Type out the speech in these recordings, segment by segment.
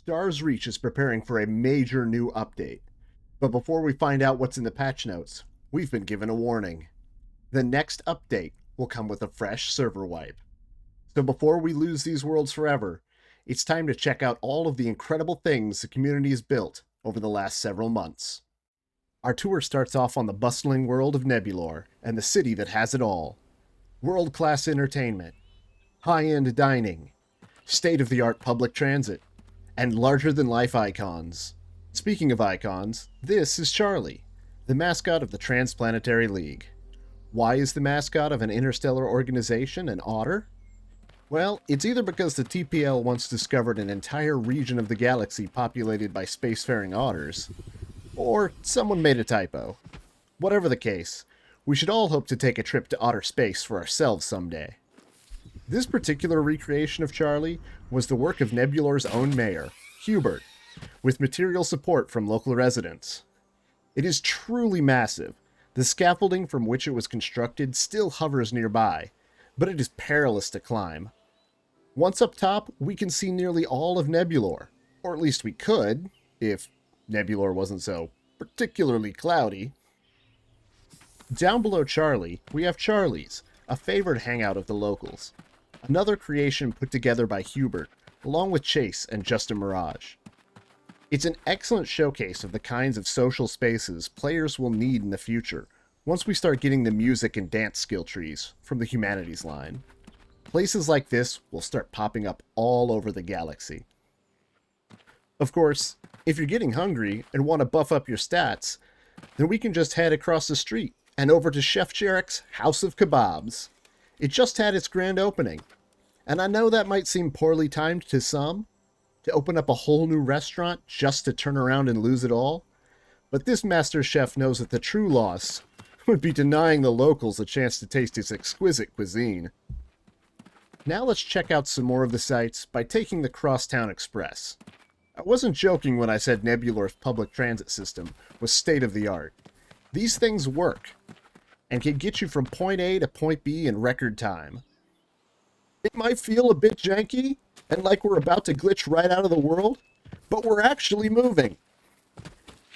Stars Reach is preparing for a major new update. But before we find out what's in the patch notes, we've been given a warning. The next update will come with a fresh server wipe. So before we lose these worlds forever, it's time to check out all of the incredible things the community has built over the last several months. Our tour starts off on the bustling world of Nebulor and the city that has it all. World-class entertainment, high-end dining, state-of-the-art public transit, and larger-than-life icons. Speaking of icons, this is Charlie, the mascot of the Transplanetary League. Why is the mascot of an interstellar organization an otter? Well, it's either because the TPL once discovered an entire region of the galaxy populated by spacefaring otters, or someone made a typo. Whatever the case, we should all hope to take a trip to outer space for ourselves someday. This particular recreation of Charlie was the work of Nebulor's own mayor, Hubert, with material support from local residents. It is truly massive. The scaffolding from which it was constructed still hovers nearby, but it is perilous to climb. Once up top, we can see nearly all of Nebulor, or at least we could, if Nebulor wasn't so particularly cloudy. Down below Charlie, we have Charlie's, a favored hangout of the locals. Another creation put together by Hubert, along with Chase and Justin Mirage. It's an excellent showcase of the kinds of social spaces players will need in the future, once we start getting the music and dance skill trees from the humanities line. Places like this will start popping up all over the galaxy. Of course, if you're getting hungry and want to buff up your stats, then we can just head across the street and over to Chef Jarek's House of Kebabs. It just had its grand opening, and I know that might seem poorly timed to some, to open up a whole new restaurant just to turn around and lose it all, but this master chef knows that the true loss would be denying the locals a chance to taste his exquisite cuisine. Now let's check out some more of the sights by taking the Crosstown Express. I wasn't joking when I said Nebulor's public transit system was state-of-the-art. These things work, and can get you from point A to point B in record time. It might feel a bit janky, and like we're about to glitch right out of the world, but we're actually moving.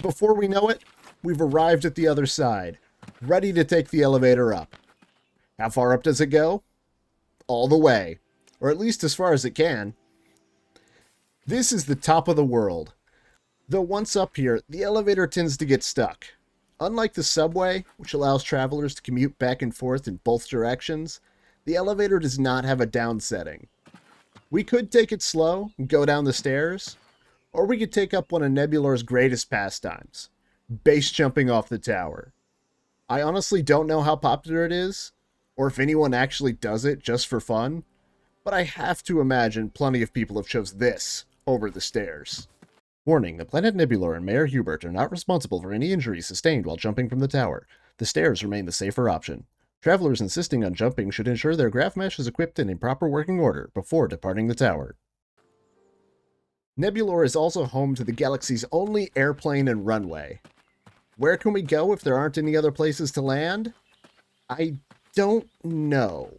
Before we know it, we've arrived at the other side, ready to take the elevator up. How far up does it go? All the way, or at least as far as it can. This is the top of the world. Though once up here, the elevator tends to get stuck. Unlike the subway, which allows travelers to commute back and forth in both directions, the elevator does not have a down setting. We could take it slow and go down the stairs, or we could take up one of Nebulor's greatest pastimes, base jumping off the tower. I honestly don't know how popular it is, or if anyone actually does it just for fun, but I have to imagine plenty of people have chose this over the stairs. Warning, the planet Nebulor and Mayor Hubert are not responsible for any injuries sustained while jumping from the tower. The stairs remain the safer option. Travelers insisting on jumping should ensure their graph mesh is equipped and in proper working order before departing the tower. Nebulor is also home to the galaxy's only airplane and runway. Where can we go if there aren't any other places to land? I don't know.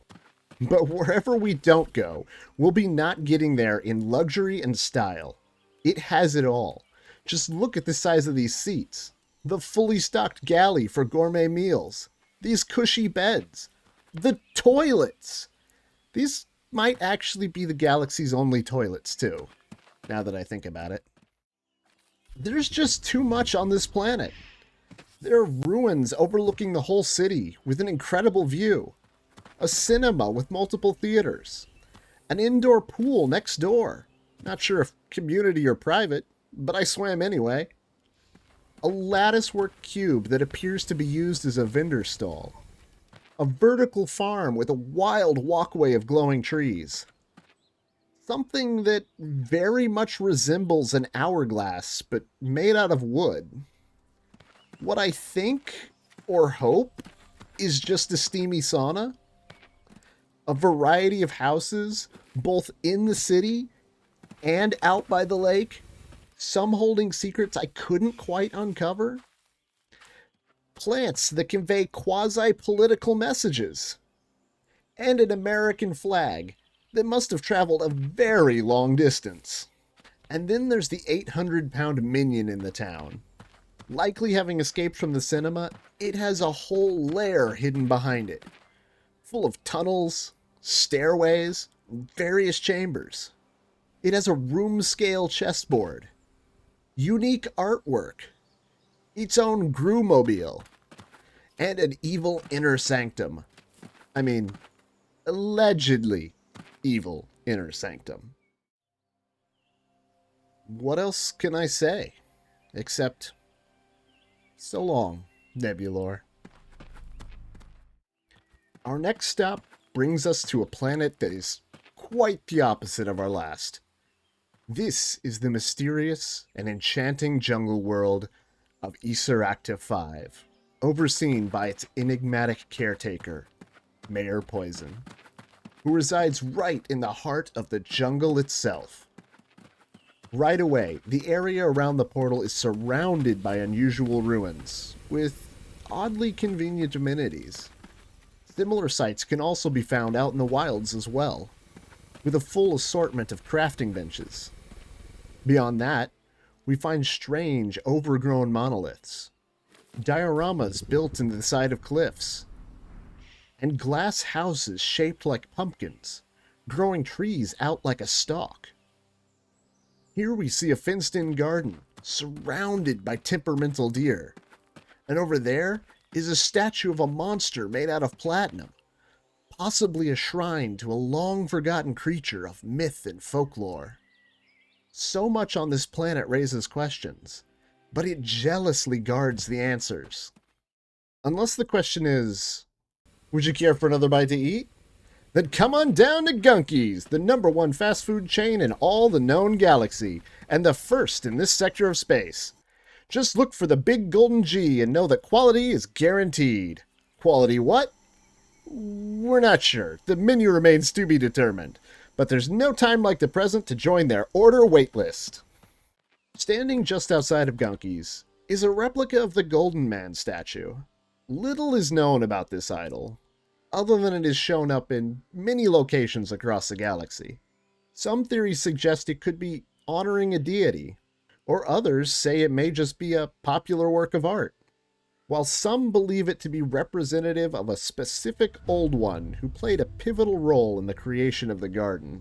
But wherever we don't go, we'll be not getting there in luxury and style. It has it all. Just look at the size of these seats. The fully stocked galley for gourmet meals. These cushy beds. The toilets. These might actually be the galaxy's only toilets, too, now that I think about it. There's just too much on this planet. There are ruins overlooking the whole city with an incredible view. A cinema with multiple theaters. An indoor pool next door. Not sure if community or private, but I swam anyway. A latticework cube that appears to be used as a vendor stall. A vertical farm with a wild walkway of glowing trees. Something that very much resembles an hourglass, but made out of wood. What I think, or hope, is just a steamy sauna. A variety of houses, both in the city and out by the lake, some holding secrets I couldn't quite uncover. Plants that convey quasi-political messages. And an American flag that must have traveled a very long distance. And then there's the 800-pound minion in the town. Likely having escaped from the cinema, it has a whole lair hidden behind it, full of tunnels, stairways, various chambers. It has a room-scale chessboard, unique artwork, its own Groo-mobile, and an evil inner sanctum. I mean, allegedly evil inner sanctum. What else can I say? Except, so long, Nebulor. Our next stop brings us to a planet that is quite the opposite of our last. This is the mysterious and enchanting jungle world of Isaracta 5, overseen by its enigmatic caretaker, Mayor Poison, who resides right in the heart of the jungle itself. Right away, the area around the portal is surrounded by unusual ruins, with oddly convenient amenities. Similar sites can also be found out in the wilds as well, with a full assortment of crafting benches. Beyond that, we find strange, overgrown monoliths, dioramas built into the side of cliffs, and glass houses shaped like pumpkins, growing trees out like a stalk. Here we see a fenced-in garden, surrounded by temperamental deer, and over there is a statue of a monster made out of platinum, possibly a shrine to a long-forgotten creature of myth and folklore. So much on this planet raises questions, but it jealously guards the answers. Unless the question is, would you care for another bite to eat? Then come on down to Gunky's, the #1 fast food chain in all the known galaxy, and the first in this sector of space. Just look for the big golden G and know that quality is guaranteed. Quality what? We're not sure. The menu remains to be determined. But there's no time like the present to join their order waitlist. Standing just outside of Gunky's is a replica of the Golden Man statue. Little is known about this idol, other than it is shown up in many locations across the galaxy. Some theories suggest it could be honoring a deity, or others say it may just be a popular work of art, while some believe it to be representative of a specific Old One who played a pivotal role in the creation of the garden.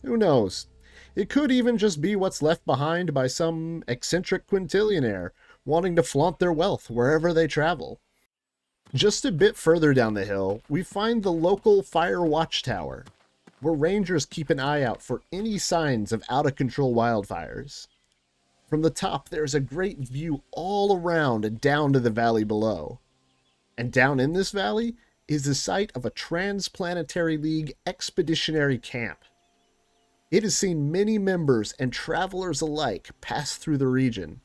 Who knows? It could even just be what's left behind by some eccentric quintillionaire wanting to flaunt their wealth wherever they travel. Just a bit further down the hill, we find the local fire watchtower, where rangers keep an eye out for any signs of out-of-control wildfires. From the top, there's a great view all around and down to the valley below. And down in this valley is the site of a Transplanetary League expeditionary camp. It has seen many members and travelers alike pass through the region.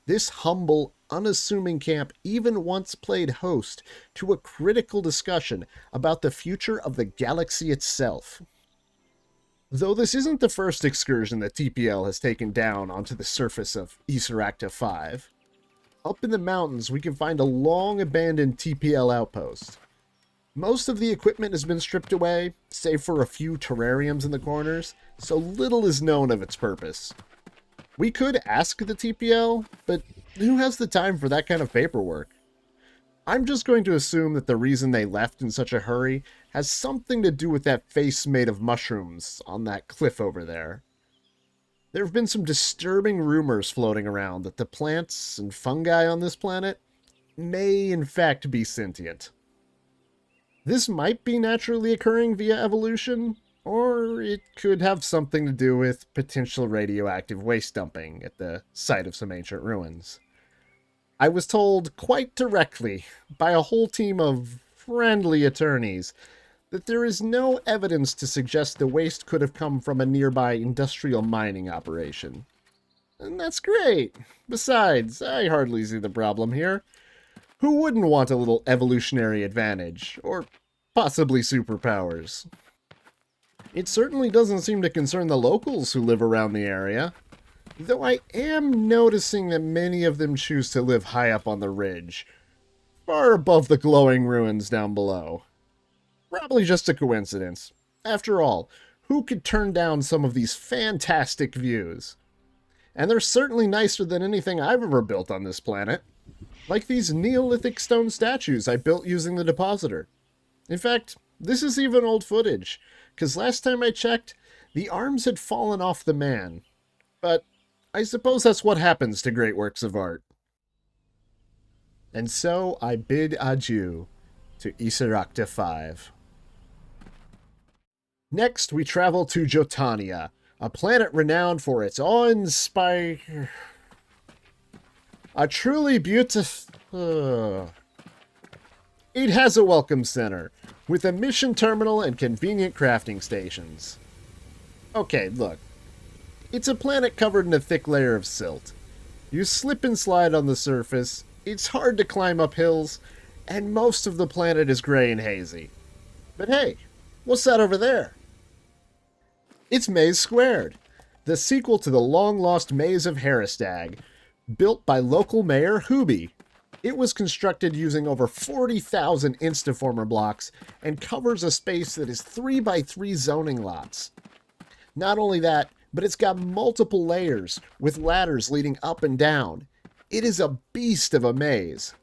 This humble, unassuming camp even once played host to a critical discussion about the future of the galaxy itself. Though this isn't the first excursion that TPL has taken down onto the surface of Isaracta 5. Up in the mountains, we can find a long-abandoned TPL outpost. Most of the equipment has been stripped away, save for a few terrariums in the corners, so little is known of its purpose. We could ask the TPL, but who has the time for that kind of paperwork? I'm just going to assume that the reason they left in such a hurry has something to do with that face made of mushrooms on that cliff over there. There have been some disturbing rumors floating around that the plants and fungi on this planet may in fact be sentient. This might be naturally occurring via evolution, or it could have something to do with potential radioactive waste dumping at the site of some ancient ruins. I was told quite directly by a whole team of friendly attorneys that there is no evidence to suggest the waste could have come from a nearby industrial mining operation. And that's great. Besides, I hardly see the problem here. Who wouldn't want a little evolutionary advantage, or possibly superpowers? It certainly doesn't seem to concern the locals who live around the area, though I am noticing that many of them choose to live high up on the ridge, far above the glowing ruins down below. Probably just a coincidence. After all, Who could turn down some of these fantastic views? And they're certainly nicer than anything I've ever built on this planet. Like these Neolithic stone statues I built using the depositor. In fact, this is even old footage, because last time I checked, the arms had fallen off the man. But I suppose that's what happens to great works of art. And so I bid adieu to Isaracta 5. Next, we travel to Jotania, a planet renowned for its awe-inspiring... A truly beautiful... It has a welcome center, with a mission terminal and convenient crafting stations. Okay, look. It's a planet covered in a thick layer of silt. You slip and slide on the surface, it's hard to climb up hills, and most of the planet is gray and hazy. But hey, what's that over there? It's Maze Squared, the sequel to the long-lost Maze of Dorastag, built by local mayor Hooby. It was constructed using over 40,000 Instaformer blocks and covers a space that is 3x3 zoning lots. Not only that, but it's got multiple layers with ladders leading up and down. It is a beast of a maze.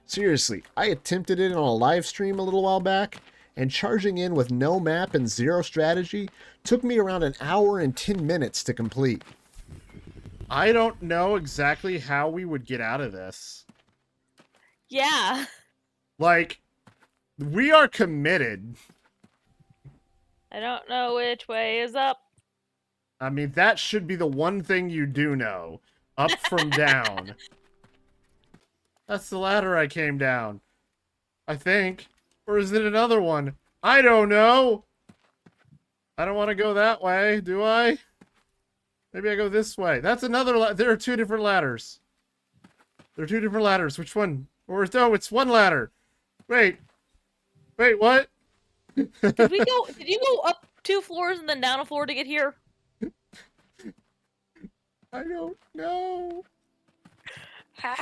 Seriously, I attempted it on a live stream a little while back, and charging in with no map and zero strategy took me around an hour and 10 minutes to complete. I don't know exactly how we would get out of this. Yeah. Like, we are committed. I don't know which way is up. I mean, that should be the one thing you do know. Up from down. That's the ladder I came down. I think. Or is it another one? I don't know. I don't want to go that way, do I? Maybe I go this way. That's another ladder. There are two different ladders. There are two different ladders. Which one? Or no, it's one ladder. Wait. Wait, what? Did you go up 2 floors and then down a floor to get here? I don't know. You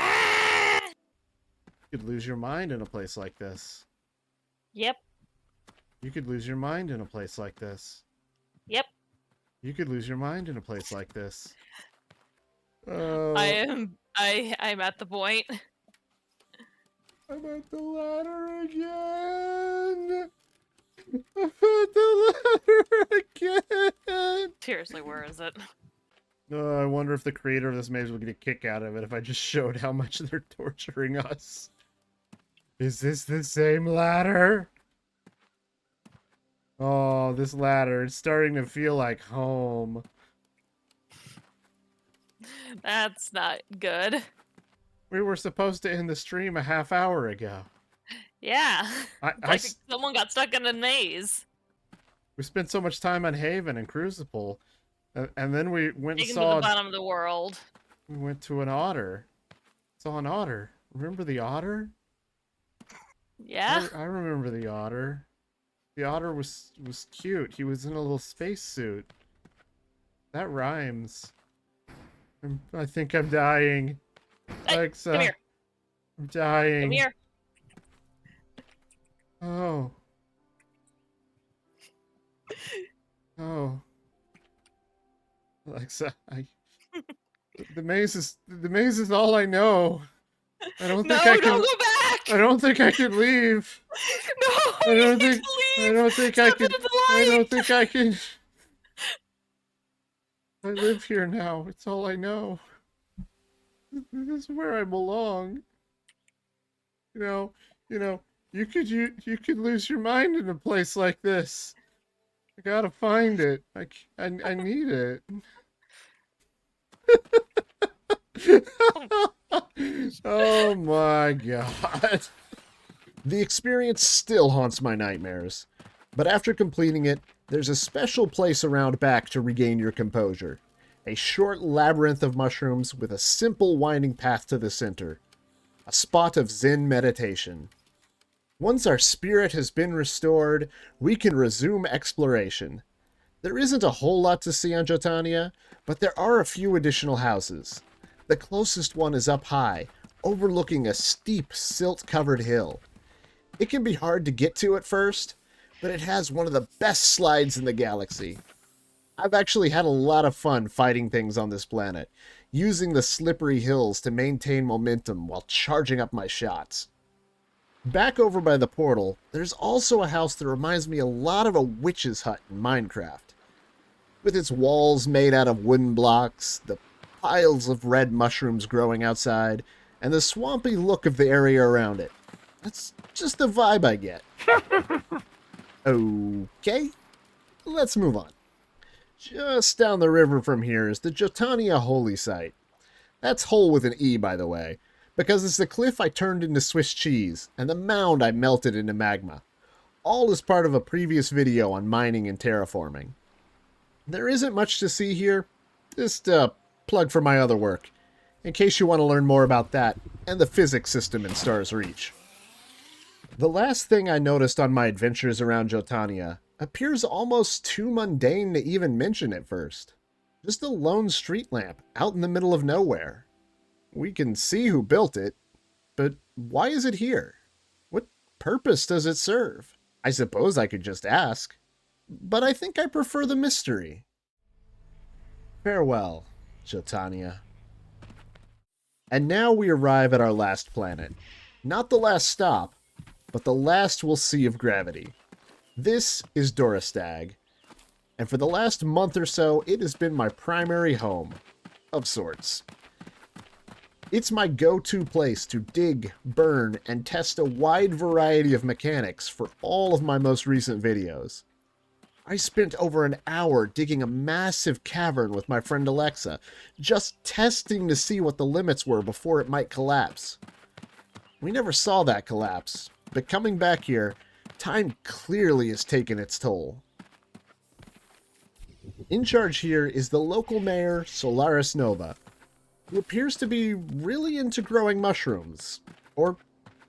could lose your mind in a place like this. Yep. You could lose your mind in a place like this. Yep. You could lose your mind in a place like this. I'm at the point. I'm at the ladder again. I'm at the ladder again. Seriously, where is it? I wonder if the creator of this maze will get a kick out of it if I just showed how much they're torturing us. Is this the same ladder? Oh, this ladder is starting to feel like home. That's not good. We were supposed to end the stream a half hour ago. Yeah. Someone got stuck in a maze. We spent so much time on Haven and Crucible, and then we went and Taken saw... to the bottom of the world. We went to an otter. Saw an otter. Remember the otter? Yeah. I remember the otter. The otter was cute. He was in a little spacesuit. That rhymes. I think I'm dying. Hey, Alexa, come here. I'm dying. Come here. Oh. Oh. Alexa, the maze is all I know. I don't think I can. No, go back. I don't think I can leave. No, I don't you think. need to leave. I don't think Step I can. into the I light. don't think I can. I live here now. It's all I know. This is where I belong. You know. You could lose your mind in a place like this. I gotta find it. I need it. Oh my god. The experience still haunts my nightmares. But after completing it, there's a special place around back to regain your composure. A short labyrinth of mushrooms with a simple winding path to the center. A spot of Zen meditation. Once our spirit has been restored, we can resume exploration. There isn't a whole lot to see on Jotania, but there are a few additional houses. The closest one is up high, overlooking a steep, silt-covered hill. It can be hard to get to at first, but it has one of the best slides in the galaxy. I've actually had a lot of fun fighting things on this planet, using the slippery hills to maintain momentum while charging up my shots. Back over by the portal, there's also a house that reminds me a lot of a witch's hut in Minecraft. With its walls made out of wooden blocks, the piles of red mushrooms growing outside, and the swampy look of the area around it. That's just the vibe I get. Okay, let's move on. Just down the river from here is the Jotania holy site. That's whole with an E, by the way, because it's the cliff I turned into Swiss cheese, and the mound I melted into magma. All as part of a previous video on mining and terraforming. There isn't much to see here, just a plug for my other work, in case you want to learn more about that and the physics system in Star's Reach. The last thing I noticed on my adventures around Jotania appears almost too mundane to even mention at first. Just a lone street lamp out in the middle of nowhere. We can see who built it, but why is it here? What purpose does it serve? I suppose I could just ask, but I think I prefer the mystery. Farewell, Jotania. And now we arrive at our last planet. Not the last stop, but the last we'll see of gravity. This is Dorastag, and for the last month or so, it has been my primary home, of sorts. It's my go-to place to dig, burn, and test a wide variety of mechanics for all of my most recent videos. I spent over an hour digging a massive cavern with my friend Alexa, just testing to see what the limits were before it might collapse. We never saw that collapse, but coming back here, time clearly has taken its toll. In charge here is the local mayor, Solaris Nova, who appears to be really into growing mushrooms, or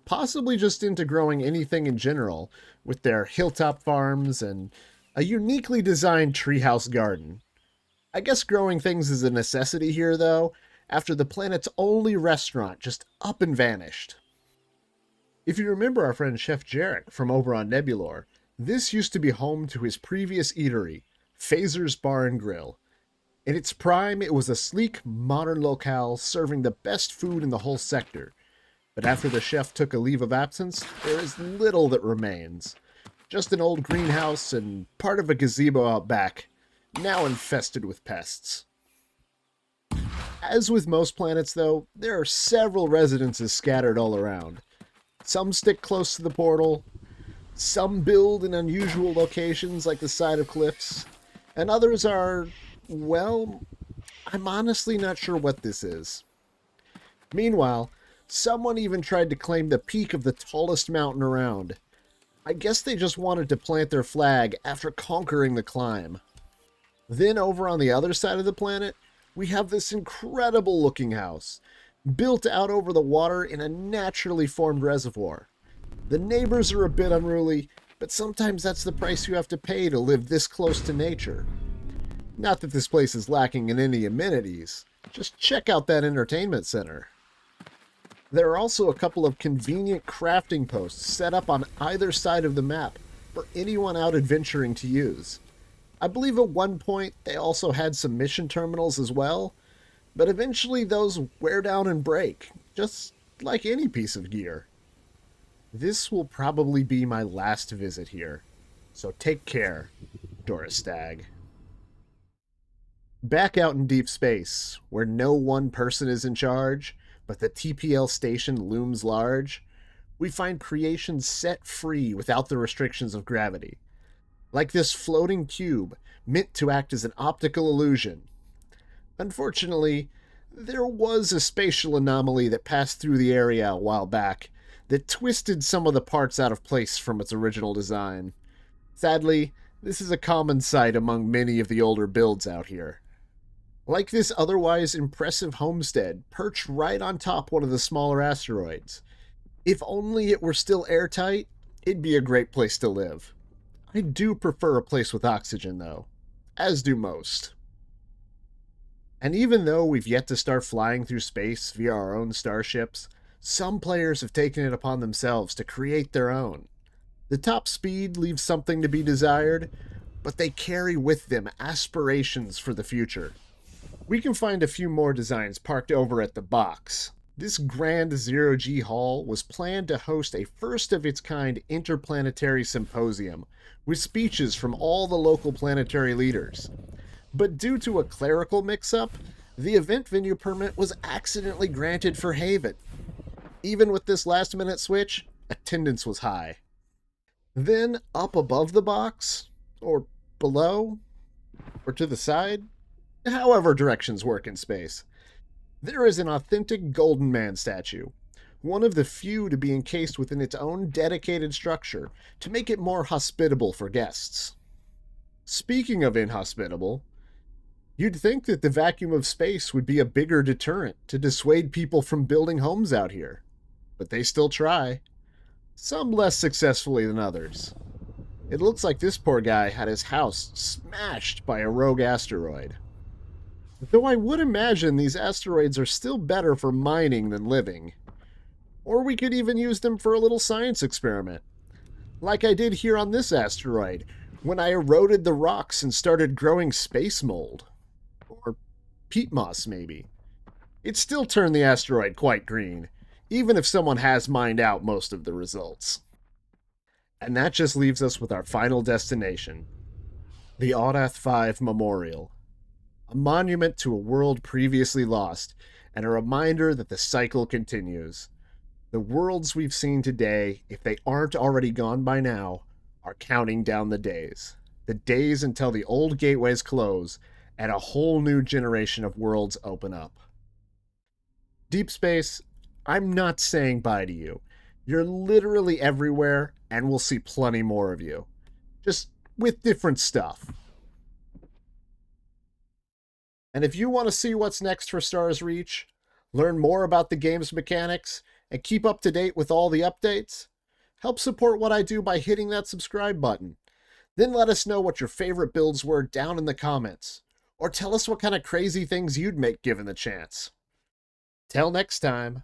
possibly just into growing anything in general, with their hilltop farms and a uniquely designed treehouse garden. I guess growing things is a necessity here, though, after the planet's only restaurant just up and vanished. If you remember our friend Chef Jarek from over on Nebulor, this used to be home to his previous eatery, Phaser's Bar and Grill. In its prime, it was a sleek, modern locale serving the best food in the whole sector. But after the chef took a leave of absence, there is little that remains. Just an old greenhouse and part of a gazebo out back, now infested with pests. As with most planets, though, there are several residences scattered all around. Some stick close to the portal, some build in unusual locations like the side of cliffs, and others are, well, I'm honestly not sure what this is. Meanwhile, someone even tried to claim the peak of the tallest mountain around. I guess they just wanted to plant their flag after conquering the climb. Then over on the other side of the planet, we have this incredible looking house, built out over the water in a naturally formed reservoir. The neighbors are a bit unruly, but sometimes that's the price you have to pay to live this close to nature. Not that this place is lacking in any amenities, just check out that entertainment center. There are also a couple of convenient crafting posts set up on either side of the map for anyone out adventuring to use. I believe at one point they also had some mission terminals as well, but eventually those wear down and break, just like any piece of gear. This will probably be my last visit here, so take care, Dorastag. Back out in deep space, where no one person is in charge, but the TPL station looms large, we find creation set free without the restrictions of gravity. Like this floating cube, meant to act as an optical illusion. Unfortunately, there was a spatial anomaly that passed through the area a while back that twisted some of the parts out of place from its original design. Sadly, this is a common sight among many of the older builds out here. Like this otherwise impressive homestead perched right on top one of the smaller asteroids. If only it were still airtight, it'd be a great place to live. I do prefer a place with oxygen, though, as do most. And even though we've yet to start flying through space via our own starships, some players have taken it upon themselves to create their own. The top speed leaves something to be desired, but they carry with them aspirations for the future. We can find a few more designs parked over at the box. This grand zero-G hall was planned to host a first-of-its-kind interplanetary symposium with speeches from all the local planetary leaders. But due to a clerical mix-up, the event venue permit was accidentally granted for Haven. Even with this last-minute switch, attendance was high. Then, up above the box, or below, or to the side, however directions work in space, there is an authentic Golden Man statue, one of the few to be encased within its own dedicated structure to make it more hospitable for guests. Speaking of inhospitable, you'd think that the vacuum of space would be a bigger deterrent to dissuade people from building homes out here, but they still try, some less successfully than others. It looks like this poor guy had his house smashed by a rogue asteroid. Though I would imagine these asteroids are still better for mining than living. Or we could even use them for a little science experiment. Like I did here on this asteroid, when I eroded the rocks and started growing space mold. Or peat moss, maybe. It still turned the asteroid quite green, even if someone has mined out most of the results. And that just leaves us with our final destination, the Audath 5 Memorial. A monument to a world previously lost, and a reminder that the cycle continues. The worlds we've seen today, if they aren't already gone by now, are counting down the days. The days until the old gateways close, and a whole new generation of worlds open up. Deep Space, I'm not saying bye to you. You're literally everywhere, and we'll see plenty more of you. Just with different stuff. And if you want to see what's next for Stars Reach, learn more about the game's mechanics, and keep up to date with all the updates, help support what I do by hitting that subscribe button. Then let us know what your favorite builds were down in the comments, or tell us what kind of crazy things you'd make given the chance. Till next time.